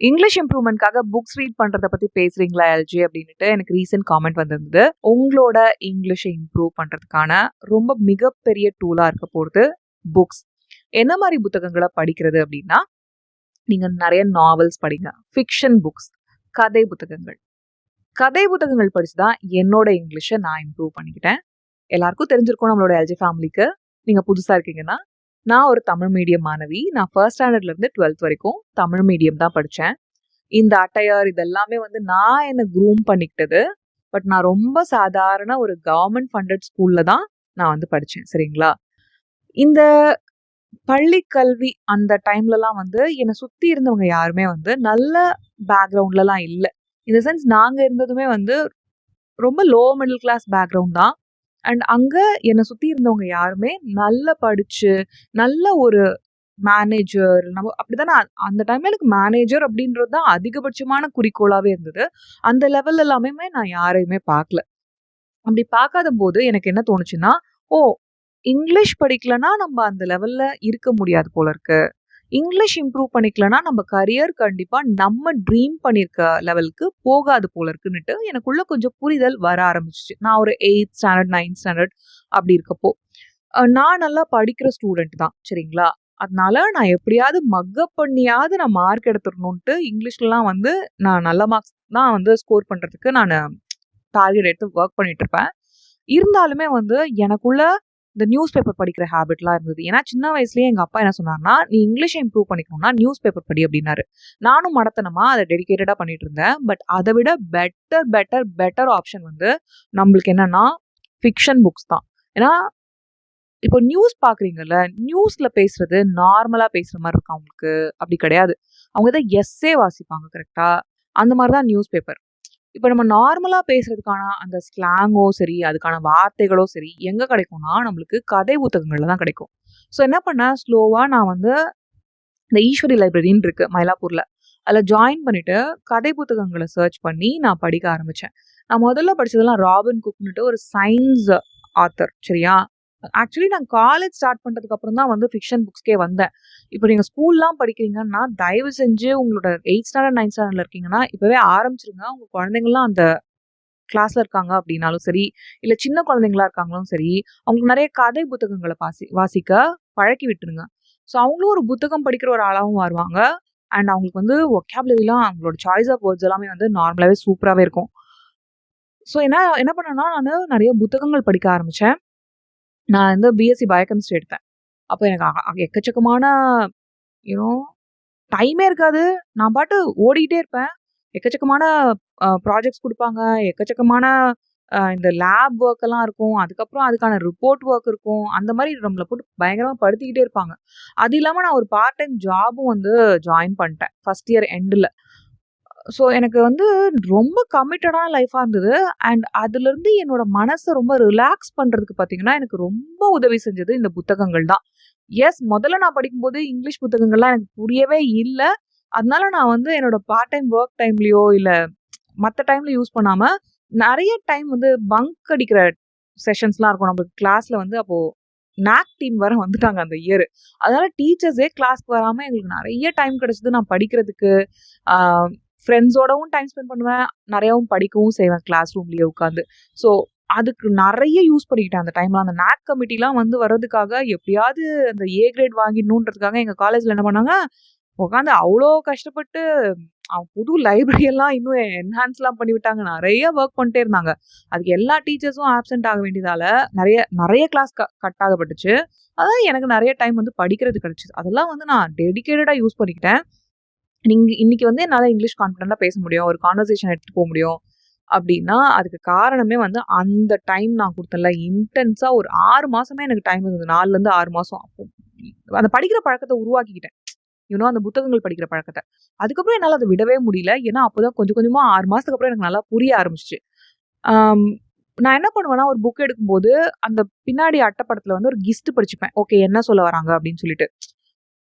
English இம்ப்ரூவ்மெண்ட்காக books read பண்றத பத்தி பேசுறீங்களா எல்ஜி அப்படின்னுட்டு எனக்கு ரீசென்ட் காமெண்ட் வந்திருந்தது. உங்களோட இங்கிலீஷை இம்ப்ரூவ் பண்றதுக்கான ரொம்ப மிகப்பெரிய டூலா இருக்க போறது புக்ஸ். என்ன மாதிரி புத்தகங்களை படிக்கிறது அப்படின்னா, நீங்க நிறைய நாவல்ஸ் படிங்க, ஃபிக்ஷன் புக்ஸ், கதை புத்தகங்கள். கதை புத்தகங்கள் படிச்சுதான் என்னோட இங்கிலீஷை நான் இம்ப்ரூவ் பண்ணிக்கிட்டேன். எல்லாருக்கும் தெரிஞ்சிருக்கும் நம்மளோட எல்ஜி ஃபேமிலிக்கு. நீங்க புதுசா இருக்கீங்கன்னா, நான் ஒரு தமிழ் மீடியம் மாணவி. நான் ஃபர்ஸ்ட் ஸ்டாண்டர்ட்ல இருந்து 12th வரைக்கும் தமிழ் மீடியம் தான் படித்தேன். இந்த அட்டையர் இதெல்லாமே வந்து நான் என்னை க்ரூம் பண்ணிக்கிட்டது. பட் நான் ரொம்ப சாதாரண ஒரு கவர்மெண்ட் ஃபண்டட் ஸ்கூல்ல தான் நான் வந்து படித்தேன். சரிங்களா? இந்த பள்ளி கல்வி அந்த டைம்லலாம் வந்து என்னை சுற்றி இருந்தவங்க யாருமே வந்து நல்ல பேக்ரவுண்ட்லலாம் இல்லை. இந்த சென்ஸ் நாங்கள் இருந்ததுமே வந்து ரொம்ப லோ மிடில் கிளாஸ் பேக்ரவுண்ட் தான். அண்ட் அங்கே என்னை சுற்றி இருந்தவங்க யாருமே நல்லா படித்து நல்ல ஒரு மேனேஜர் நம்ம அப்படிதானே. அந்த டைம்ல எனக்கு மேனேஜர் அப்படின்றது தான் அதிகபட்சமான குறிக்கோளாகவே இருந்தது. அந்த லெவல் எல்லாமே நான் யாரையுமே பார்க்கல. அப்படி பார்க்காத போது எனக்கு என்ன தோணுச்சுன்னா, ஓ, இங்கிலீஷ் படிக்கலன்னா நம்ம அந்த லெவல்ல இருக்க முடியாது போல இருக்கு. இங்கிலீஷ் இம்ப்ரூவ் பண்ணிக்கலன்னா நம்ம கரியர் கண்டிப்பா நம்ம ட்ரீம் பண்ணியிருக்க லெவலுக்கு போகாது போல இருக்குன்னுட்டு எனக்குள்ள கொஞ்சம் புரிதல் வர ஆரம்பிச்சிச்சு. நான் ஒரு 8th ஸ்டாண்டர்ட் 9th ஸ்டாண்டர்ட் அப்படி இருக்கப்போ நான் நல்லா படிக்கிற ஸ்டூடெண்ட் தான். சரிங்களா? அதனால நான் எப்படியாவது மக்கப் பண்ணியாவது நான் மார்க் எடுத்துடணுன்ட்டு இங்கிலீஷ்லாம் வந்து நான் நல்ல மார்க்ஸ் தான் வந்து ஸ்கோர் பண்ணுறதுக்கு நான் டார்கெட் எடுத்து ஒர்க் பண்ணிட்டு இருப்பேன். இருந்தாலுமே வந்து எனக்குள்ள இந்த நியூஸ் பேப்பர் படிக்கிற ஹேபிட்லாம் இருந்தது. ஏன்னா சின்ன வயசுலேயே எங்கள் அப்பா என்ன சொன்னார்னா, நீ இங்கிலீஷை இம்ப்ரூவ் பண்ணிக்கணும்னா நியூஸ் பேப்பர் படி அப்படின்னாரு. நானும் மடத்தனமா அதை டெடிகேட்டடாக பண்ணிட்டு இருந்தேன். பட் அதை விட பெட்டர் ஆப்ஷன் வந்து நம்மளுக்கு என்னன்னா ஃபிக்ஷன் புக்ஸ் தான். ஏன்னா இப்போ நியூஸ் பார்க்குறீங்கல்ல, நியூஸில் பேசுறது நார்மலாக பேசுகிற மாதிரி இருக்கும் அவங்களுக்கு. அப்படி கிடையாது. அவங்க தான் எஸ்ஸே வாசிப்பாங்க கரெக்டாக. அந்த மாதிரி தான் நியூஸ் பேப்பர். இப்போ நம்ம நார்மலாக பேசுறதுக்கான அந்த ஸ்லாங்கோ சரி, அதுக்கான வார்த்தைகளோ சரி எங்கே கிடைக்கும்னா நம்மளுக்கு கதை புத்தகங்களில் தான் கிடைக்கும். ஸோ என்ன பண்ணேன், ஸ்லோவாக நான் வந்து இந்த ஈஸ்வரி லைப்ரரின்னு இருக்குது மயிலாப்பூரில், அதில் ஜாயின் பண்ணிவிட்டு கதை புத்தகங்களை சர்ச் பண்ணி நான் படிக்க ஆரம்பித்தேன். நான் முதல்ல படித்ததெல்லாம் ராபின் குக்னுட்டு ஒரு சயின்ஸ் ஆத்தர். சரியா? ஆக்சுவலி நான் காலேஜ் ஸ்டார்ட் பண்ணுறதுக்கு அப்புறம் தான் வந்து ஃபிக்ஷன் புக்ஸ்க்கே வந்தேன். இப்போ நீங்கள் ஸ்கூல்லாம் படிக்கிறீங்கன்னா தயவு செஞ்சு உங்களோட 8th ஸ்டாண்டர்ட் 9th ஸ்டாண்டர்ட்ல இருக்கீங்கன்னா இப்போவே ஆரம்பிச்சிருங்க. உங்கள் குழந்தைங்களாம் அந்த கிளாஸில் இருக்காங்க அப்படின்னாலும் சரி, இல்லை சின்ன குழந்தைங்களா இருக்காங்களும் சரி, அவங்களுக்கு நிறைய கதை புத்தகங்களை வாசிக்க பழக்கி விட்டுருங்க. ஸோ அவங்களும் ஒரு புத்தகம் படிக்கிற ஒரு ஆளாகவும் வருவாங்க. அண்ட் அவங்களுக்கு வந்து ஒக்காபுலரிலாம் அவங்களோட சாய்ஸ் ஆஃப் வேர்ட்ஸ் எல்லாமே வந்து நார்மலாகவே சூப்பராகவே இருக்கும். ஸோ என்ன பண்ணேன்னா நான் நிறைய புத்தகங்கள் படிக்க ஆரம்பித்தேன். நான் வந்து பிஎஸ்சி பயோகெமிஸ்ட்ரி எடுத்தேன். அப்போ எனக்கு எக்கச்சக்கமான யூனோ டைமே இருக்காது. நான் பாட்டு ஓடிக்கிட்டே இருப்பேன். எக்கச்சக்கமான ப்ராஜெக்ட்ஸ் கொடுப்பாங்க. எக்கச்சக்கமான இந்த லேப் ஒர்க் எல்லாம் இருக்கும். அதுக்கப்புறம் அதுக்கான ரிப்போர்ட் ஒர்க் இருக்கும். அந்த மாதிரி நம்மளை போட்டு பயங்கரமாக படுத்திக்கிட்டே இருப்பாங்க. அது இல்லாமல் நான் ஒரு பார்ட் டைம் ஜாபும் வந்து ஜாயின் பண்ணிட்டேன் ஃபர்ஸ்ட் இயர் எண்டில். ஸோ எனக்கு வந்து ரொம்ப கமிட்டடான லைஃபாக இருந்தது. அண்ட் அதுலேருந்து என்னோட மனசை ரொம்ப ரிலாக்ஸ் பண்ணுறதுக்கு பார்த்தீங்கன்னா எனக்கு ரொம்ப உதவி செஞ்சது இந்த புத்தகங்கள் தான். எஸ், முதல்ல நான் படிக்கும்போது இங்கிலீஷ் புத்தகங்கள்லாம் எனக்கு புரியவே இல்லை. அதனால நான் வந்து என்னோட பார்ட் டைம் ஒர்க் டைம்லேயோ இல்லை மற்ற டைமில் யூஸ் பண்ணாமல் நிறைய டைம் வந்து பங்க் அடிக்கிற செஷன்ஸ்லாம் இருக்கும் நம்மளுக்கு கிளாஸில் வந்து. அப்போது நாக் டீம் வர வந்துட்டாங்க அந்த இயர். அதனால டீச்சர்ஸே கிளாஸ்க்கு வராமல் எங்களுக்கு நிறைய டைம் கிடைச்சது நான் படிக்கிறதுக்கு. ஃப்ரெண்ட்ஸோடவும் டைம் ஸ்பெண்ட் பண்ணுவேன், நிறையாவும் படிக்கவும் செய்வேன் கிளாஸ் ரூம்லேயே உட்காந்து. ஸோ அதுக்கு நிறைய யூஸ் பண்ணிக்கிட்டேன் அந்த டைமில். அந்த நாக் கமிட்டிலாம் வந்து வர்றதுக்காக எப்படியாவது அந்த ஏ கிரேட் வாங்கிடணுன்றதுக்காக எங்கள் காலேஜில் என்ன பண்ணாங்க, உட்காந்து அவ்வளோ கஷ்டப்பட்டு புது லைப்ரரியெல்லாம் இன்னும் என்ஹான்ஸ்லாம் பண்ணி விட்டாங்க. நிறைய ஒர்க் பண்ணிட்டே இருந்தாங்க. அதுக்கு எல்லா டீச்சர்ஸும் ஆப்சென்ட் ஆக வேண்டியதால் நிறைய கிளாஸ் கட் ஆகப்பட்டுச்சு. அதான் எனக்கு நிறைய டைம் வந்து படிக்கிறது கிடச்சிது. அதெல்லாம் வந்து நான் டெடிக்கேட்டடாக யூஸ் பண்ணிக்கிட்டேன். இன்னைக்கு வந்து என்னால் இங்கிலீஷ் கான்ஃபிடென்ட்டாக பேச முடியும், ஒரு கான்வர்சேஷன் எடுத்துகிட்டு போக முடியும் அப்படின்னா அதுக்கு காரணமே வந்து அந்த டைம் நான் கொடுத்தேன்ல இன்டென்ஸாக ஒரு 6 மாதமே எனக்கு டைம் இருந்தது. 4லேருந்து 6 மாதம். அப்போ அந்த படிக்கிற பழக்கத்தை உருவாக்கிக்கிட்டேன். அந்த புத்தகங்கள் படிக்கிற பழக்கத்தை. அதுக்கப்புறம் என்னால் அதை விடவே முடியல. ஏன்னா அப்போதான் கொஞ்சம் கொஞ்சமாக 6 மாதத்துக்கு அப்புறம் எனக்கு நல்லா புரிய ஆரம்பிச்சிச்சு. நான் என்ன பண்ணுவேன்னா, ஒரு புக் எடுக்கும்போது அந்த பின்னாடி அட்டைப்படத்தில் வந்து ஒரு கிஸ்ட் படிச்சுப்பேன். ஓகே, என்ன சொல்ல வராங்க அப்படின்னு சொல்லிட்டு.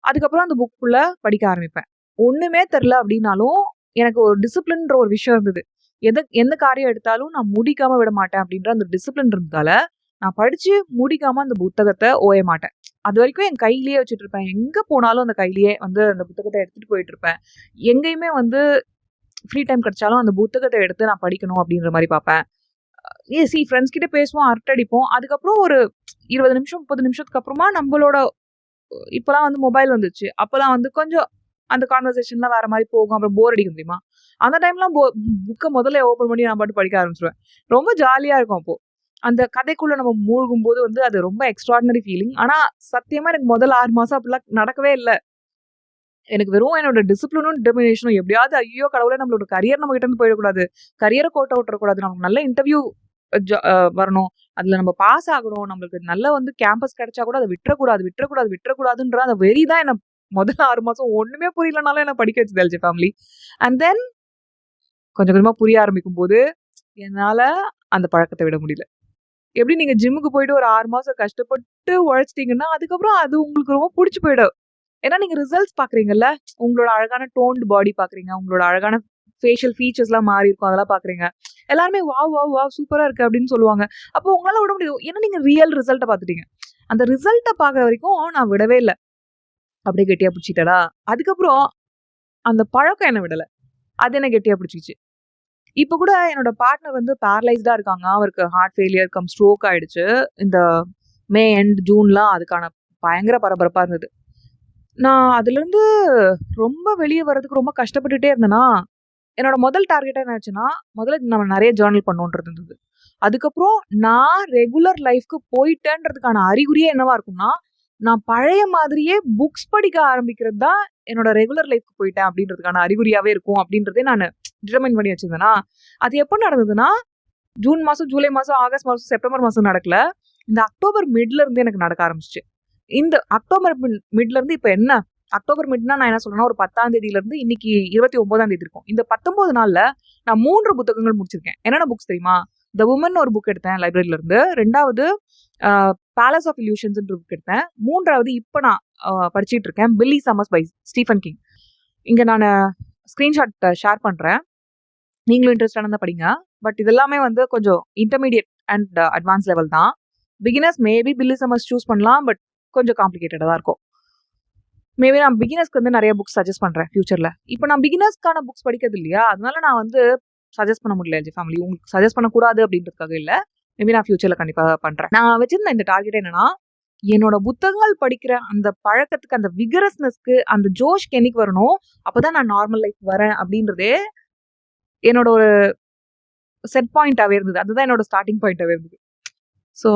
அதுக்கப்புறம் அந்த புக்குள்ள படிக்க ஆரம்பிப்பேன். ஒண்ணுமே தெரில அப்படின்னாலும் எனக்கு ஒரு டிசிப்ளின்ற ஒரு விஷயம் இருந்தது. எந்த காரியம் எடுத்தாலும் நான் முடிக்காம விட மாட்டேன் அப்படின்ற அந்த டிசிப்ளின் இருந்ததால நான் படிச்சு முடிக்காம அந்த புத்தகத்தை ஓய மாட்டேன். அது வரைக்கும் என் கையிலேயே வச்சுட்டு இருப்பேன். எங்க போனாலும் அந்த கையிலேயே வந்து அந்த புத்தகத்த எடுத்துட்டு போயிட்டு இருப்பேன். எங்கேயுமே வந்து ஃப்ரீ டைம் கிடைச்சாலும் அந்த புத்தகத்த எடுத்து நான் படிக்கணும் அப்படின்ற மாரி பார்ப்பேன். ஃப்ரெண்ட்ஸ் கிட்ட பேசுவோம், அரட்டை அடிப்போம். அதுக்கப்புறம் ஒரு 20 நிமிஷம், 30 நிமிஷத்துக்கு அப்புறமா நம்மளோட இப்பலாம் வந்து மொபைல் வந்துச்சு. அப்பலாம் வந்து கொஞ்சம் அந்த கான்வர்சேஷன்லாம் வேற மாரி போகும். அப்புறம் போர் அடிக்கும் தெரியுமா? அந்த டைம்லாம் புக்க முதல்ல ஓப்பன் பண்ணி நான் பாட்டுக்கு படிக்க ஆரம்பிச்சுருவேன். ரொம்ப ஜாலியா இருக்கும் அப்போ. அந்த கதைக்குள்ள நம்ம மூழ்கும்போது வந்து அது ரொம்ப எக்ஸ்ட்ரார்டினரி ஃபீலிங். ஆனா சத்தியமா எனக்கு முதல் 6 மாசம் அப்படிலாம் நடக்கவே இல்ல. எனக்கு வெறும் என்னோட டிசிப்ளினும், டிட்டர்மினேஷனும் எப்படியாவது ஐயோ கடவுளே நம்மளோட கரியர் நம்ம கிட்ட இருந்து போயிடக்கூடாது. கரியர கோட்ட விட்டுறக்கூடாது. நமக்கு நல்ல இன்டர்வியூ வரணும். அதுல நம்ம பாஸ் ஆகணும். நம்மளுக்கு நல்ல வந்து கேம்பஸ் கிடைச்சா கூட அத விட்டுறக்கூடாதுன்ற அந்த வெறி தான் என்ன முதல் 6 மாசம் ஒண்ணுமே புரியலனாலும் என்ன படிக்க வச்சது எல்ஜே ஃபேமிலி. அண்ட் தென் கொஞ்சம் கொஞ்சமா புரிய ஆரம்பிக்கும்போது, என்னால அந்த பழக்கத்த விட முடியல. எப்படி நீங்க ஜிம்முக்கு போயிட்டு ஒரு 6 மாசம் கஷ்டப்பட்டு உழைச்சிட்டீங்கன்னா, அதுக்கப்புறம் அது உங்களுக்கு ரொம்ப புடிச்சு போயிடும். ஏன்னா நீங்க ரிசல்ட்ஸ் பாக்குறீங்கல்ல. உங்களோட அழகான டோன்டு பாடி பாக்குறீங்க. உங்களோட அழகான ஃபேஷியல் ஃபீச்சர்ஸ்லாம் மாறி இருக்கும். அதெல்லாம் பாக்குறீங்க. எல்லாருமே வாவ் வாவ் வாவ் சூப்பரா இருக்கு அப்படின்னு சொல்லுவாங்க. அப்போ உங்களால விட முடியும். ஏன்னா நீங்க ரியல் ரிசல்ட்ட பாத்துட்டீங்க. அந்த ரிசல்ட்ட பாக்குற வரைக்கும் நான் விடவே இல்ல. அப்படியே கெட்டியா பிடிச்சிட்டடா. அதுக்கப்புறம் அந்த பழக்கம் என்ன விடல. அது என்ன கெட்டியா பிடிச்சிச்சு. இப்ப கூட என்னோட பார்ட்னர் வந்து பேரலைஸ்டா இருக்காங்க. அவருக்கு ஹார்ட் ஃபெயிலியர் கம் ஸ்ட்ரோக் ஆயிடுச்சு. இந்த மே எண்ட் ஜூன்லாம் அதுக்கான பயங்கர பரபரப்பா இருந்தது. நான் அதுலருந்து ரொம்ப வெளிய வரதுக்கு ரொம்ப கஷ்டப்பட்டுட்டே இருந்தேனா, என்னோட முதல் டார்கெட்டா என்ன ஆச்சுன்னா, முதல்ல நம்ம நெறைய ஜர்னல் பண்ணணுன்றது இருந்தது. அதுக்கப்புறம் நான் ரெகுலர் லைஃப்க்கு போயிட்டேன்றதுக்கான அறிகுறியே என்னவா இருக்கும்னா, நான் பழைய மாதிரியே புக்ஸ் படிக்க ஆரம்பிக்கிறது தான் என்னோட ரெகுலர் லைஃப்க்கு போயிட்டேன் அப்படின்றதுக்கான அறிகுறியாவே இருக்கும் அப்படின்றதே நானு டிட்டர்மைன் பண்ணி வச்சிருந்தேனா, அது எப்ப நடந்ததுன்னா, ஜூன் மாசம், ஜூலை மாசம், ஆகஸ்ட் மாசம், செப்டம்பர் மாசம் நடக்கல. இந்த அக்டோபர் மிட்ல இருந்து எனக்கு நடக்க ஆரம்பிச்சுச்சு. இந்த அக்டோபர் மிட்ல இருந்து இப்ப என்ன? அக்டோபர் மிட்னா நான் என்ன சொல்றேன்னா, ஒரு 10ஆம் தேதியில இருந்து இன்னைக்கு 29ஆம் தேதி இருக்கும். இந்த 19 நாள்ல நான் 3 புத்தகங்கள் முடிச்சிருக்கேன். என்னென்ன புக்ஸ் தெரியுமா? த வுமன் ஒரு புக் எடுத்தேன் லைப்ரரில இருந்து. 2வது பேலஸ் ஆஃப் இல்யூஷன்ஸ்ன்ற புக் எடுத்தேன். 3வது இப்ப நான் படிச்சிட்டு இருக்கேன். பில்லி சம்மர்ஸ் பை ஸ்டீஃபன் கிங். இங்க நானு ஸ்கிரீன்ஷாட் ஷேர் பண்றேன். நீங்களும் இன்ட்ரெஸ்டா இருந்தா படிங்க. பட் இதெல்லாமே வந்து கொஞ்சம் இன்டர்மீடியேட் அண்ட் அட்வான்ஸ் லெவல் தான். பிகினர்ஸ் மேபி பில்லி சம்மர்ஸ் சூஸ் பண்ணலாம். பட் கொஞ்சம் காம்ப்ளிகேட்டடா தான் இருக்கும். மேபி நான் பிகினர்ஸ்க்கு வந்து நிறைய புக்ஸ் சஜஸ்ட் பண்றேன் ஃபியூச்சர்ல. இப்போ நான் பிகினர்ஸ்க்கான புக்ஸ் படிக்கிறது இல்லையா? அதனால நான் வந்து சஜஸ்ட் பண்ண முடியல எல்ஜே ஃபேமிலி. உங்களுக்கு சஜஸ்ட் பண்ணக்கூடாது அப்படின்றதுக்காக இல்ல. மேபி நான் ஃபியூச்சர்ல கண்டிப்பா பண்றேன். நான் வச்சிருந்த இந்த டார்கெட் என்னன்னா, என்னோட புத்தகங்கள் படிக்கிற அந்த பழக்கத்துக்கு, அந்த விகரஸ்னஸ்க்கு, அந்த ஜோஷ்க்கு என்னைக்கு வரணும், அப்பதான் நான் நார்மல் லைஃப் வரேன் அப்படின்றதே என்னோட ஒரு செட் பாயிண்டாவே இருந்தது. அதுதான் என்னோட ஸ்டார்டிங் பாயிண்டாவே இருந்தது. ஸோ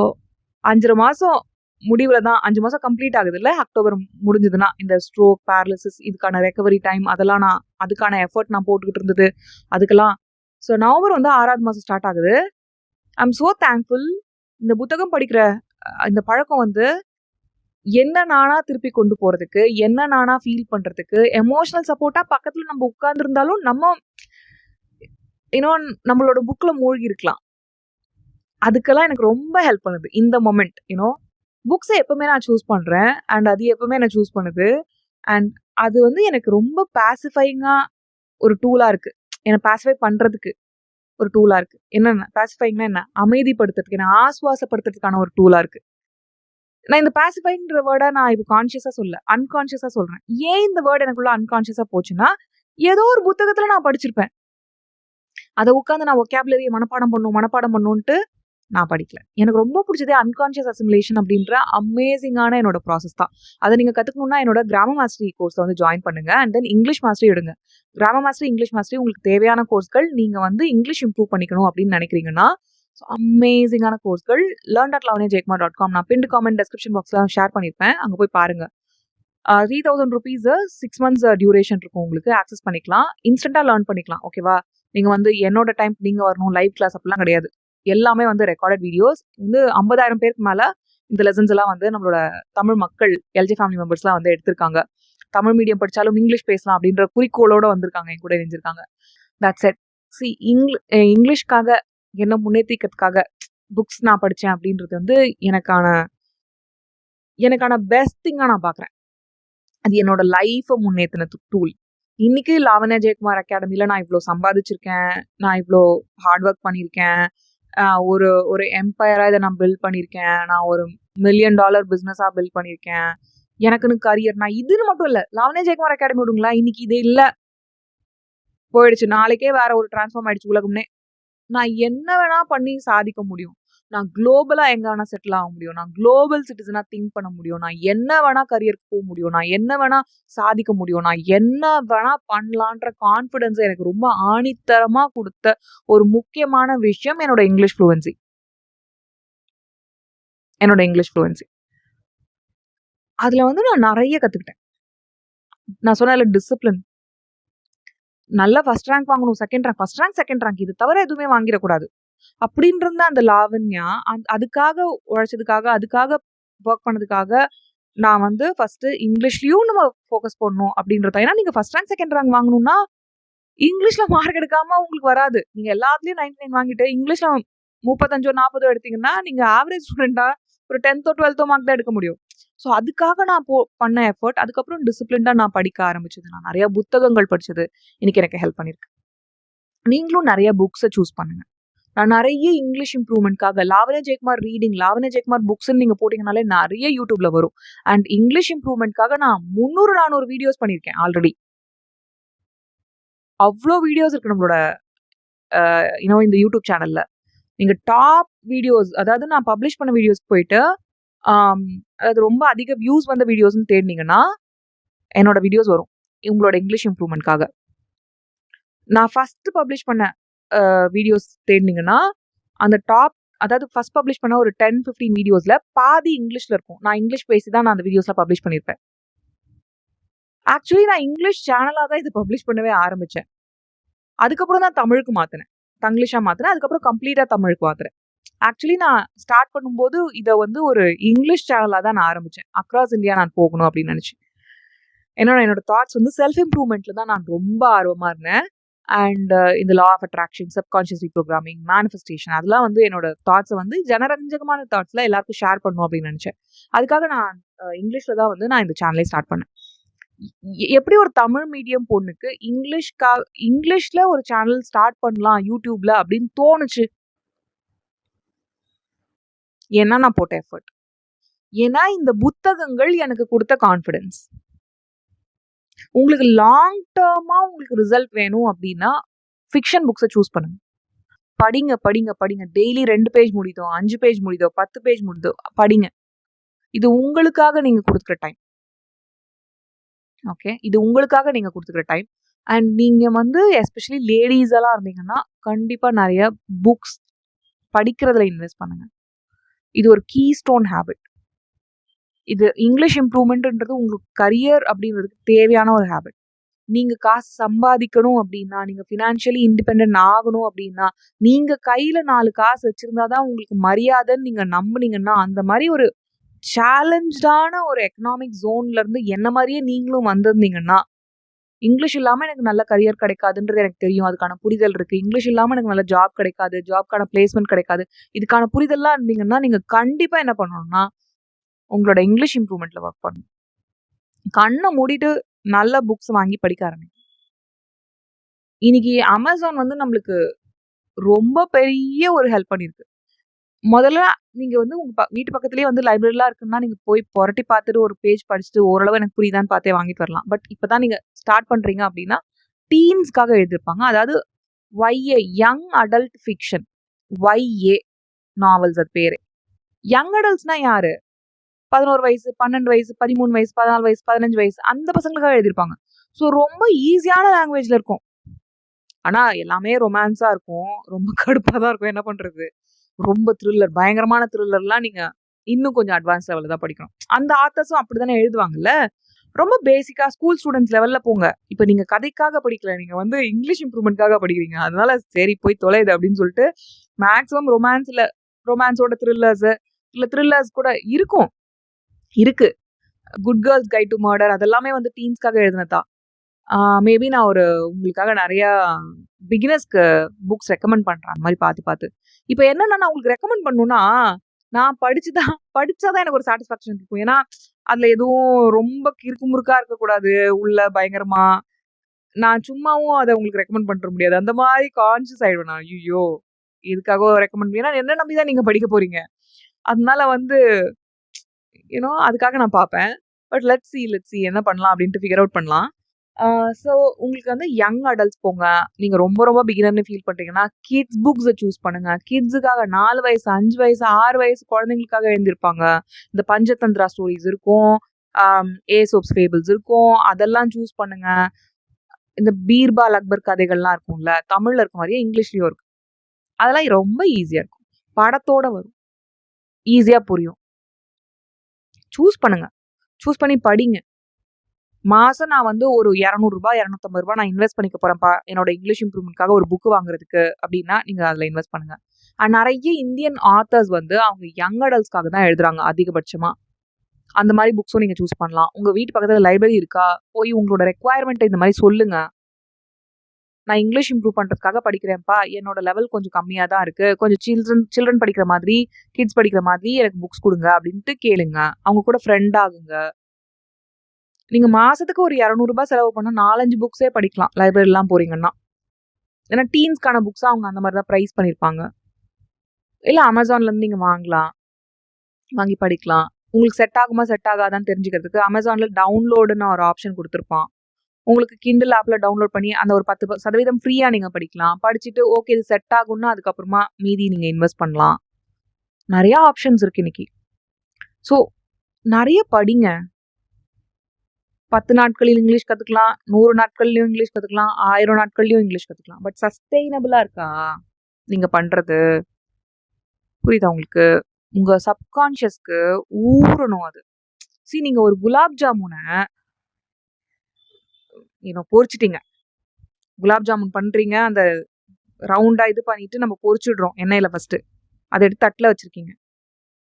5 மாசம் முடிவுல தான் 5 மாசம் கம்ப்ளீட் ஆகுதுல்ல. அக்டோபர் முடிஞ்சதுன்னா இந்த ஸ்ட்ரோக், பேரலிசிஸ் இதுக்கான ரெக்கவரி டைம் அதெல்லாம் நான் அதுக்கான எஃபர்ட் நான் போட்டுக்கிட்டு இருந்தது. அதுக்கெல்லாம் ஸோ நவம்பர் வந்து 6வது மாசம் ஸ்டார்ட் ஆகுது. I am so thankful. இந்த புத்தகம் படிக்கிற இந்த பழக்கம் வந்து என்ன நானா திருப்பி கொண்டு போறதுக்கு, என்ன நானா ஃபீல் பண்றதுக்கு, எமோஷனல் சப்போர்ட்டா பக்கத்துல நம்ம உட்கார்ந்துருந்தாலும் நம்ம இன்னும் நம்மளோட புக்ல மூழ்கி இருக்கலாம். அதுக்கெல்லாம் எனக்கு ரொம்ப ஹெல்ப் பண்ணுது இந்த மொமெண்ட். புக்ஸை எப்பவுமே நான் சூஸ் பண்றேன். அண்ட் அது எப்பவுமே என்ன சூஸ் பண்ணுது. அண்ட் அது வந்து எனக்கு ரொம்ப பாசிஃபைங்கா ஒரு டூலா இருக்கு. என்னை பாசிஃபை பண்றதுக்கு ஒரு டூலா இருக்கு. என்னென்ன பாசிஃபைங்னா என்ன? அமைதிப்படுத்துறதுக்கு, என்ன ஆசுவாசப்படுத்துறதுக்கான ஒரு டூலா இருக்கு. நான் இந்த பாசிஃபைங்கிற வேர்டை நான் இப்போ கான்சியஸா சொல்ல, அன்கான்சியஸா சொல்றேன். ஏன் இந்த வேர்டு எனக்குள்ள அன்கான்சியஸா போச்சுன்னா, ஏதோ ஒரு புத்தகத்துல நான் படிச்சிருப்பேன். அதை உட்காந்து நான் ஒகேபுலரியை மனப்பாடம் பண்ணுன்ட்டு நான் படிக்கல. எனக்கு ரொம்ப பிடிச்சதே அன்கான்ஷியஸ் அசிமுலேஷன் அப்படின்ற அமேசிங்கான என்னோட ப்ராசஸ் தான். அதை நீங்க கத்துக்கணும்னா என்னோட கிராமர் மாஸ்டரி கோர்ஸ்ல வந்து ஜாயின் பண்ணுங்க. அண்ட் தென் இங்கிலீஷ் மாஸ்டரி எடுங்க. கிராமர் மாஸ்டரி, இங்கிலீஷ் மாஸ்டரி உங்களுக்கு தேவையான கோர்ஸ்கள். நீங்க வந்து இங்கிலீஷ் இம்ப்ரூவ் பண்ணிக்கணும் அப்படின்னு நினைக்கிறீங்கன்னா அமேசிங்கான கோர்ஸ்கள் learn.lavanyajaykumar.com நான் பின்டு காமெண்ட் டெஸ்கிரிப்ஷன் பாக்ஸ்ல ஷேர் பண்ணிருப்பேன். அங்க போய் பாருங்க. 3000 rupees 6 months டியூரேஷன் இருக்கும். உங்களுக்கு ஆக்சஸ் பண்ணிக்கலாம். இன்ஸ்டன்டா லேர்ன் பண்ணிக்கலாம். ஓகேவா? நீங்க வந்து என்னோட டைம் நீங்க வரணும், லைவ் கிளாஸ் அப்படிலாம் கிடையாது. எல்லாமே வந்து ரெக்கார்டட் வீடியோஸ். வந்து 50,000 பேருக்கு மேல இந்த லெசன்ஸ் எல்லாம் வந்து நம்மளோட தமிழ் மக்கள் எல்ஜே ஃபேமிலி மெம்பர்ஸ்லாம் வந்து எடுத்திருக்காங்க. தமிழ் மீடியம் படிச்சாலும் இங்கிலீஷ் பேசலாம் அப்படின்ற குறிக்கோளோட வந்திருக்காங்க, என் கூட இணைஞ்சிருக்காங்க. That's it. சி இங்கிலீஷ்காக என்ன முன்னேற்றிக்கிறதுக்காக புக்ஸ் நான் படித்தேன் அப்படின்றது வந்து எனக்கான பெஸ்ட் திங்கா நான் பார்க்குறேன். அது என்னோட லைஃப்பை முன்னேற்றின டூல். இன்னைக்கு லாவண்யா ஜெயக்குமார் அகாடமியில நான் இவ்வளோ சம்பாதிச்சிருக்கேன், நான் இவ்வளோ ஹார்ட் ஒர்க் பண்ணியிருக்கேன், ஒரு எம்பையரா இதை நான் பில்ட் பண்ணியிருக்கேன், நான் ஒரு $1,000,000 பிஸ்னஸா பில்ட் பண்ணியிருக்கேன். எனக்குன்னு கரியர் நான் இதுன்னு மட்டும் இல்ல. லாவண்யா ஜெயக்குமார் அகாடமி விடுங்களா, இன்னைக்கு இது இல்ல. போயிடுச்சு. நாளைக்கே வேற ஒரு டிரான்ஸ்ஃபார்ம் ஆயிடுச்சு உலகம்னே. நான் என்ன வேணா பண்ணி சாதிக்க முடியும். நான் குளோபலா எங்க வேணா செட்டில் ஆக முடியும். நான் குளோபல் சிட்டிசனா திங்க் பண்ண முடியும். நான் என்ன வேணா கரியருக்கு போக முடியும். நான் என்ன வேணா சாதிக்க முடியும். நான் என்ன வேணா பண்ணலான்ற கான்ஃபிடன்ஸ் எனக்கு ரொம்ப ஆணித்தரமா கொடுத்த ஒரு முக்கியமான விஷயம் என்னோட இங்கிலீஷ் ஃப்ளூவன்சி. அதுல வந்து நான் நிறைய கத்துக்கிட்டேன். நான் சொன்னேன்ல டிசிப்ளின். நல்லா ஃபர்ஸ்ட் ரேங்க் வாங்கணும், second rank, first rank, second rank இது தவிர எதுவுமே வாங்கிடக்கூடாது. அப்படின்றது அந்த லாவண்யா அதுக்காக உழைச்சதுக்காக, அதுக்காக ஒர்க் பண்ணதுக்காக நான் வந்து ஃபர்ஸ்ட் இங்கிலீஷ்லயும் நம்ம ஃபோக்கஸ் பண்ணணும் அப்படின்றத. ஏன்னா நீங்க ஃபர்ஸ்ட் ரேங்க், செகண்ட் ரேங்க் வாங்கணும்னா இங்கிலீஷ்ல மார்க் எடுக்காம உங்களுக்கு வராது. நீங்க எல்லாத்துலயும் 99 வாங்கிட்டு இங்கிலீஷ்ல 35 40 எடுத்தீங்கன்னா நீங்க ஆவரேஜ் ஸ்டூடெண்டா ஒரு 10th 12th மார்க் தான் எடுக்க முடியும். ஸோ அதுக்காக நான் பண்ண எஃபர்ட். அதுக்கப்புறம் டிசிப்ளின்டா நான் படிக்க ஆரம்பிச்சது. நான் நிறைய புத்தகங்கள் படிச்சது இன்னைக்கு எனக்கு ஹெல்ப் பண்ணிருக்கு. நீங்களும் நிறைய புக்ஸை சூஸ் பண்ணுங்க. நான் நிறைய இங்கிலீஷ் இம்ப்ரூவ்மெண்ட்காக லாவண்யா ஜெயக்குமார் ரீடிங், லாவண்யா ஜெயக்குமார் புக்ஸ்ன்னு நீங்க போட்டீங்கனாலே நிறைய யூடியூப்ல வரும். அண்ட் இங்கிலீஷ் இம்ப்ரூவ்மெண்ட்காக நான் 300-400 வீடியோஸ் பண்ணியிருக்கேன் ஆல்ரெடி. அவ்வளோ வீடியோஸ் இருக்கு நம்மளோட இந்த யூடியூப் சேனல்ல. நீங்க டாப் வீடியோஸ், அதாவது நான் பப்ளிஷ் பண்ண வீடியோஸ்க்கு போயிட்டு அது ரொம்ப அதிக வியூஸ் வந்த வீடியோஸ்ன்னு தேடினீங்கன்னா என்னோட வீடியோஸ் வரும். உங்களோட இங்கிலீஷ் இம்ப்ரூவ்மெண்ட்காக நான் ஃபர்ஸ்ட் பப்ளிஷ் பண்ண வீடியோஸ் தேடினீங்கன்னா அந்த டாப், அதாவது ஃபர்ஸ்ட் பப்ளிஷ் பண்ண ஒரு 10-15 வீடியோஸ்ல பாதி இங்கிலீஷ்ல இருக்கும். நான் இங்கிலீஷ் பேசி தான் நான் அந்த வீடியோஸ்ல பப்ளிஷ் பண்ணியிருப்பேன். ஆக்சுவலி நான் இங்கிலீஷ் சேனலாக தான் இதை பப்ளிஷ் பண்ணவே ஆரம்பிச்சேன். அதுக்கப்புறம் தான் தமிழுக்கு மாத்தினேன், தங்கிலீஷா மாத்தினேன். அதுக்கப்புறம் கம்ப்ளீட்டா தமிழுக்கு மாத்தினேன். ஆக்சுவலி நான் ஸ்டார்ட் பண்ணும்போது இதை வந்து ஒரு இங்கிலீஷ் சேனலாக தான் நான் ஆரம்பிச்சேன். அக்ராஸ் இந்தியா நான் போகணும் அப்படின்னு நினைச்சு. என்னோட தாட்ஸ் வந்து செல்ஃப் இம்ப்ரூவ்மெண்ட்ல தான் நான் ரொம்ப ஆர்வமா இருந்தேன். அண்ட் இந்த law of attraction, subconscious reprogramming, manifestation, அதெல்லாம் வந்து என்னோட தாட்ஸை வந்து ஜனரஞ்சகமான தாட்ஸ்ல எல்லாருக்கும் ஷேர் பண்ணணும் அப்படின்னு நினைச்சேன். அதுக்காக நான் இங்கிலீஷ்ல தான் வந்து நான் இந்த சேனலை ஸ்டார்ட் பண்ணேன். எப்படி ஒரு தமிழ் மீடியம் பொண்ணுக்கு இங்கிலீஷ்ல ஒரு சேனல் ஸ்டார்ட் பண்ணலாம் யூடியூப்ல அப்படின்னு தோணுச்சு? ஏன்னா நான் போட்ட எஃபர்ட். ஏன்னா இந்த புத்தகங்கள் எனக்கு கொடுத்த கான்ஃபிடன்ஸ். உங்களுக்கு லாங் டேர்மா உங்களுக்கு ரிசல்ட் வேணும் அப்படின்னா ஃபிக்ஷன் புக்ஸை சூஸ் பண்ணுங்க. படிங்க படிங்க படிங்க. டெய்லி 2 பேஜ் முடியுதோ, 5 பேஜ் முடியுதோ, 10 பேஜ் முடியுதோ படிங்க. இது உங்களுக்காக நீங்க கொடுத்துக்கிற டைம். ஓகே, இது உங்களுக்காக நீங்க கொடுத்துக்கிற டைம். அண்ட் நீங்க வந்து எஸ்பெஷலி லேடிஸ் எல்லாம் இருந்தீங்கன்னா கண்டிப்பா நிறைய புக்ஸ் படிக்கிறதுல இன்வெஸ்ட் பண்ணுங்க. இது ஒரு கீ ஸ்டோன் ஹேபிட். இது இங்கிலீஷ் இம்ப்ரூவ்மெண்ட்ன்றது உங்களுக்கு கரியர் அப்படின்றதுக்கு தேவையான ஒரு ஹேபிட். நீங்க காசு சம்பாதிக்கணும் அப்படின்னா, நீங்க ஃபினான்ஷியலி இண்டிபெண்டன்ட் ஆகணும் அப்படின்னா, நீங்க கையில 4 காசு வச்சிருந்தாதான் உங்களுக்கு மரியாதைன்னு நீங்க நம்புனீங்கன்னா, அந்த மாதிரி ஒரு சேலஞ்சான ஒரு எக்கனாமிக் ஜோன்ல இருந்து என்ன மாதிரியே நீங்களும் வந்திருந்தீங்கன்னா, இங்கிலீஷ் இல்லாம எனக்கு நல்ல கரியர் கிடைக்காதுன்றது எனக்கு தெரியும். அதுக்கான புரிதல் இருக்கு. இங்கிலீஷ் இல்லாம எனக்கு நல்ல ஜாப் கிடைக்காது, ஜாப்க்கான பிளேஸ்மெண்ட் கிடைக்காது, இதுக்கான புரிதல்லாம் இருந்தீங்கன்னா நீங்க கண்டிப்பா என்ன பண்ணணும்னா உங்களோட இங்கிலீஷ் இம்ப்ரூவ்மெண்ட்ல ஒர்க் பண்ணணும். கண்ணை மூடிட்டு நல்ல புக்ஸ் வாங்கி படிக்க ஆரம்பிங்க. இன்னைக்கு அமேசான் வந்து நம்மளுக்கு ரொம்ப பெரிய ஒரு ஹெல்ப் பண்ணிருக்கு. முதல்ல நீங்க வந்து உங்க வீட்டு பக்கத்துலயே வந்து லைப்ரரிலாம் இருக்குன்னா நீங்க போய் புரட்டி பார்த்துட்டு ஒரு பேஜ் படிச்சுட்டு ஓரளவு எனக்கு புரியுதான்னு பார்த்தே வாங்கிட்டு வரலாம். பட் இப்பதான் நீங்க ஸ்டார்ட் பண்றீங்க அப்படின்னா டீன்ஸ்க்காக எழுதியிருப்பாங்க. அதாவது YA young adult fiction, YA novels அது பேரு. யங் அடல்ட்ஸ்னா யாரு? 11 வயசு, 12 வயசு, 13 வயசு, 14 வயசு, 15 வயசு அந்த பசங்களுக்காக எழுதியிருப்பாங்க. ஸோ ரொம்ப ஈஸியான லாங்குவேஜ்ல இருக்கும். ஆனா எல்லாமே ரொமான்ஸா இருக்கும். ரொம்ப கடுப்பா தான் இருக்கும். என்ன பண்றது? ரொம்ப த்ரில்லர், பயங்கரமான த்ரில்லர்லாம் நீங்க இன்னும் கொஞ்சம் அட்வான்ஸ் லெவல்ல தான் படிக்கணும். அந்த ஆத்தர்ஸும் அப்படித்தானே எழுதுவாங்கல்ல. ரொம்ப பேசிக்கா ஸ்கூல் ஸ்டூடெண்ட்ஸ் லெவல்ல போங்க. இப்போ நீங்க கதைக்காக படிக்கல, நீங்க வந்து இங்கிலீஷ் இம்ப்ரூவ்மெண்ட்காக படிக்கிறீங்க. அதனால சரி போய் தொலைது அப்படின்னு சொல்லிட்டு மேக்ஸிமம் ரொமான்ஸோட த்ரில்லர்ஸ் கூட இருக்கு. Good girls guide to murder அதெல்லாமே வந்து டீன்ஸ்க்காக எழுதினதா. மேபி நான் உங்களுக்காக நிறைய பிகினர்ஸ்க்கு புக்ஸ் ரெக்கமெண்ட் பண்றேன் அந்த மாதிரி பார்த்து. இப்போ என்னன்னா நான் உங்களுக்கு ரெக்கமெண்ட் பண்ணணும்னா நான் படிச்சாதான் எனக்கு ஒரு சாட்டிஸ்ஃபேக்ஷன் இருக்கும். ஏன்னா அதுல எதுவும் ரொம்ப கிறுக்கு முறுக்கா இருக்கக்கூடாது. உள்ள பயங்கரமா நான் சும்மாவும் அதை உங்களுக்கு ரெக்கமெண்ட் பண்ண முடியாது. அந்த மாதிரி கான்சியஸ் ஆயிடுவேன் நான். ஐயோ இதுக்காக ரெக்கமெண்ட், ஏன்னா என்ன நம்பிதான் நீங்க படிக்க போறீங்க. அதனால வந்து அதுக்காக நான் பார்ப்பேன். பட் லெட்ஸ் சி என்ன பண்ணலாம் அப்படின்ட்டு ஃபிகர் அவுட் பண்ணலாம். ஸோ உங்களுக்கு வந்து யங் அடல்ட்ஸ் போங்க. நீங்க ரொம்ப ரொம்ப பிகினர்னு ஃபீல் பண்றீங்கன்னா, கிட்ஸ் புக்ஸ சூஸ் பண்ணுங்க. கிட்ஸுக்காக 4 வயசு, 5 வயசு, 6 வயசு குழந்தைங்களுக்காக எழுதியிருப்பாங்க. இந்த பஞ்சதந்திரா ஸ்டோரீஸ் இருக்கும். ஏசோப்ஸ் ஃபேபிள்ஸ் இருக்கும். அதெல்லாம் சூஸ் பண்ணுங்க. இந்த பீர்பால் அக்பர் கதைகள்லாம் இருக்கும்ல, தமிழ்ல இருக்க மாதிரியே இங்கிலீஷ்லயும் இருக்கும். அதெல்லாம் ரொம்ப ஈஸியா இருக்கும். படத்தோட வரும். ஈஸியா புரியும். சூஸ் பண்ணுங்க. சூஸ் பண்ணி படிங்க. மாசம் நான் வந்து ஒரு ரூ. 200 ரூ. 250 நான் இன்வெஸ்ட் பண்ணிக்க போறேன்ப்பா என்னோட இங்கிலீஷ் இம்ப்ரூவ்மெண்ட்காக ஒரு புக் வாங்குறதுக்கு அப்படின்னா நீங்க அதுல இன்வெஸ்ட் பண்ணுங்க. நிறைய இந்தியன் ஆத்தர்ஸ் வந்து அவங்க யங் அடல்ட்ஸ்க்காக தான் எழுதுறாங்க அதிகபட்சமா. அந்த மாதிரி புக்ஸும் நீங்க சூஸ் பண்ணலாம். உங்க வீட்டு பக்கத்துல லைப்ரரி இருக்கா? போய் உங்களோட ரெக்குவயர்மெண்ட் இந்த மாதிரி சொல்லுங்க. நான் இங்கிலீஷ் இம்ப்ரூவ் பண்றதுக்காக படிக்கிறேன்ப்பா. என்னோட லெவல் கொஞ்சம் கம்மியா தான் இருக்கு. கொஞ்சம் சில்ட்ரன் படிக்கிற மாதிரி, கிட்ஸ் படிக்கிற மாதிரி எனக்கு புக்ஸ் கொடுங்க அப்படின்ட்டு கேளுங்க. அவங்க கூட ஃப்ரெண்ட் ஆகுங்க. நீங்க மாசத்துக்கு ஒரு ரூ. 200 செலவு பண்ணா 4-5 புக்ஸே படிக்கலாம் லைப்ரரிலாம் போறீங்கன்னா. ஏன்னா டீன்ஸ்க்கான புக்ஸா அவங்க அந்த மாதிரி தான் ப்ரைஸ் பண்ணியிருப்பாங்க. இல்ல அமேசான்ல இருந்து நீங்க வாங்கலாம். வாங்கி படிக்கலாம். உங்களுக்கு செட் ஆகுமா செட் ஆகாதான்னு தெரிஞ்சுக்கிறதுக்கு அமேசான்ல டவுன்லோடுன்னு ஒரு ஆப்ஷன் கொடுத்துருப்பான். உங்களுக்கு கிண்டில் ஆப்ல டவுன்லோட் பண்ணி அந்த ஒரு 10% ஃப்ரீயா நீங்க படிக்கலாம். படிச்சுட்டு ஓகே இது செட் ஆகும்னா அதுக்கப்புறமா மீதி நீங்க இன்வெஸ்ட் பண்ணலாம். நிறைய ஆப்ஷன்ஸ் இருக்கு இன்னைக்கு. ஸோ நிறைய படிங்க. 10 நாட்களில் இங்கிலீஷ் கத்துக்கலாம். 100 நாட்கள்லயும் இங்கிலீஷ் கத்துக்கலாம். 1000 நாட்கள்லயும் இங்கிலீஷ் கத்துக்கலாம். பட் சஸ்டெயினபிளா இருக்கா நீங்க பண்றது? புரியுதா உங்களுக்கு? உங்க சப்கான்ஷியஸ்க்கு ஊறணும் அது. நீங்க ஒரு குலாப் ஜாமுனை பொரிச்சிட்டீங்க. குலாப் ஜாமுன் பண்றீங்க. அந்த ரவுண்டா இது பண்ணிட்டு நம்ம பொரிச்சிடுறோம் எண்ணெயில ஃபர்ஸ்ட். அதை எடுத்து தட்டுல வச்சிருக்கீங்க.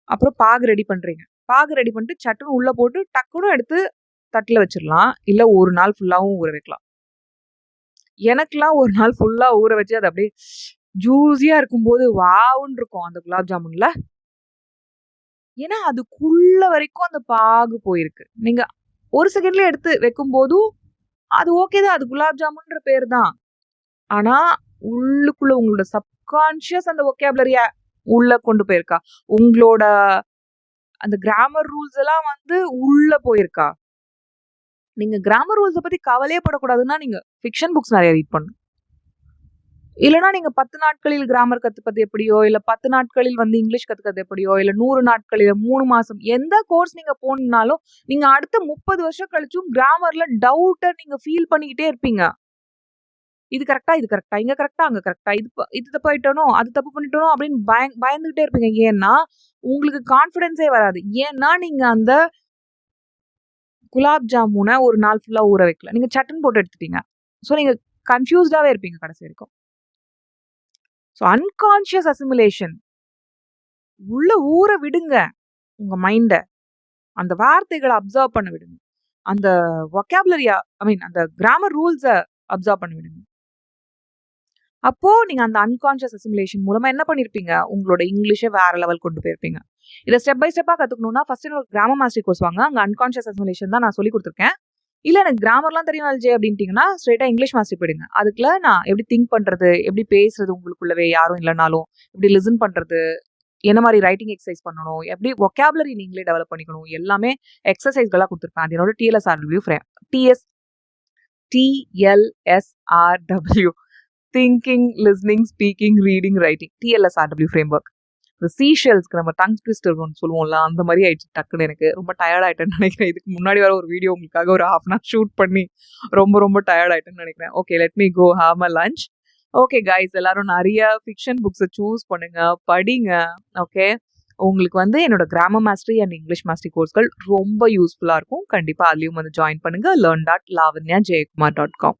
அப்புறம் பாகு ரெடி பண்றீங்க. பாகு ரெடி பண்ணிட்டு சட்டுன்னு உள்ள போட்டு டக்குன்னு எடுத்து தட்டுல வச்சிடலாம். இல்ல ஒரு நாள் ஃபுல்லாவும் ஊற வைக்கலாம். எனக்குலாம் ஒரு நாள் ஃபுல்லா ஊற வச்சு அது அப்படியே ஜூஸியா இருக்கும்போது வாவுன்னு இருக்கும் அந்த குலாப் ஜாமுன்ல. ஏன்னா அதுக்குள்ள வரைக்கும் அந்த பாகு போயிருக்கு. நீங்க ஒரு செகண்ட்ல எடுத்து வைக்கும் போதும் அது ஓகே தான். அது குலாப் ஜாமுன்ற பேர் தான். ஆனா உள்ளுக்குள்ள உங்களோட சப்கான்ஷியஸ் அந்த ஒகேபுலரிய உள்ள கொண்டு போயிருக்கா? உங்களோட அந்த கிராமர் ரூல்ஸ் எல்லாம் வந்து உள்ள போயிருக்கா? நீங்க கிராமர் ரூல்ஸை பத்தி கவலையே படக்கூடாதுன்னா நீங்க ஃபிக்ஷன் புக்ஸ் நிறைய ரீட் பண்ணணும். இல்லைன்னா நீங்க 10 நாட்களில் கிராமர் கத்துப்பது எப்படியோ, இல்ல 10 நாட்களில் வந்து இங்கிலீஷ் கத்துக்கிறது எப்படியோ, இல்ல 100 நாட்களில் 3 மாசம் எந்த கோர்ஸ் நீங்க போனீங்கனாலும் நீங்க அடுத்த 30 வருஷம் கழிச்சும் கிராமர்ல டவுட்டை நீங்க ஃபீல் பண்ணிக்கிட்டே இருப்பீங்க. இது கரெக்டா இங்க கரெக்டா அங்க கரெக்டா இது தப்பாயிட்டனோ அது தப்பு பண்ணிட்டனோ அப்படின்னு பயந்துகிட்டே இருப்பீங்க. ஏன்னா உங்களுக்கு கான்ஃபிடென்ஸே வராது. ஏன்னா நீங்க அந்த குலாப் ஜாமுனை ஒரு நாள் ஃபுல்லா ஊற வைக்கல. நீங்க சட்டுன்னு போட்டு எடுத்துட்டீங்க. ஸோ நீங்க கன்ஃபியூஸ்டாவே இருப்பீங்க கடைசி வரைக்கும். ஸோ அன்கான்ஷியஸ் அசிமுலேஷன் உள்ள ஊற விடுங்க உங்க மைண்ட. அந்த வார்த்தைகளை அப்சர்வ் பண்ண விடுங்க. அந்த வொக்காபுலரியா அந்த கிராமர் ரூல்ஸை அப்சர்வ் பண்ண விடுங்க. அப்போ நீங்க அந்த அன்கான்ஷியஸ் அசிமுலேஷன் மூலமா என்ன பண்ணிருப்பீங்க? உங்களோட இங்கிலீஷை வேற லெவல் கொண்டு போயிருப்பீங்க. இதை ஸ்டெப் பை ஸ்டெப்பா கத்துக்கணும்னா ஃபர்ஸ்ட் என்னோட கிராமர் மாஸ்டரி கோர்ஸ் வாங்க. அங்க அன்கான்ஷியஸ் அசிமுலேஷன் தான் நான் சொல்லி கொடுத்துருக்கேன். இல்ல எனக்கு கிராமர்லாம் தெரியும் அல்ஜே அப்படின்ட்டீங்கன்னா ஸ்ட்ரெயிட்டா இங்கிலீஷ் மாஸ்டரி போயிடுங்க. அதுக்குள்ள நான் எப்படி திங்க் பண்றது, எப்படி பேசுறது உங்களுக்குள்ளவே யாரும் இல்லைனாலும், எப்படி லிசன் பண்றது, என்ன மாதிரி ரைட்டிங் எக்ஸசைஸ் பண்ணணும், எப்படி வொக்காபுலரி நீங்களே டெவலப் பண்ணிக்கணும், எல்லாமே எக்ஸசைஸ்களா கொடுத்துருப்பேன். அது என்னோட TLSRW frame. TLSRW thinking, listening, speaking, reading, writing TLSRW framework. இந்த சீஷெல்ஸ்க்கு நம்ம டங் ட்விஸ்டர் ஒன்று சொல்லுவோம்ல, அந்த மாதிரி ஆயிடுச்சு டக்குன்னு. எனக்கு ரொம்ப டயர்ட் ஆயிட்டேன்னு நினைக்கிறேன். இதுக்கு முன்னாடி வர ஒரு வீடியோ உங்களுக்காக ஒரு 1/2 hour ஷூட் பண்ணி ரொம்ப டயர்ட் ஆயிட்டேன்னு நினைக்கிறேன். Okay, let me go have my lunch. Okay guys, எல்லாரும் நிறைய ஃபிக்ஷன் புக்ஸை சூஸ் பண்ணுங்க, படிங்க. ஓகே, உங்களுக்கு வந்து என்னோட grammar mastery and English mastery கோர்ஸ்கள் ரொம்ப யூஸ்ஃபுல்லாக இருக்கும். கண்டிப்பாக அதுலேயும் வந்து ஜாயின் பண்ணுங்க. learn.lavanyajaykumar.com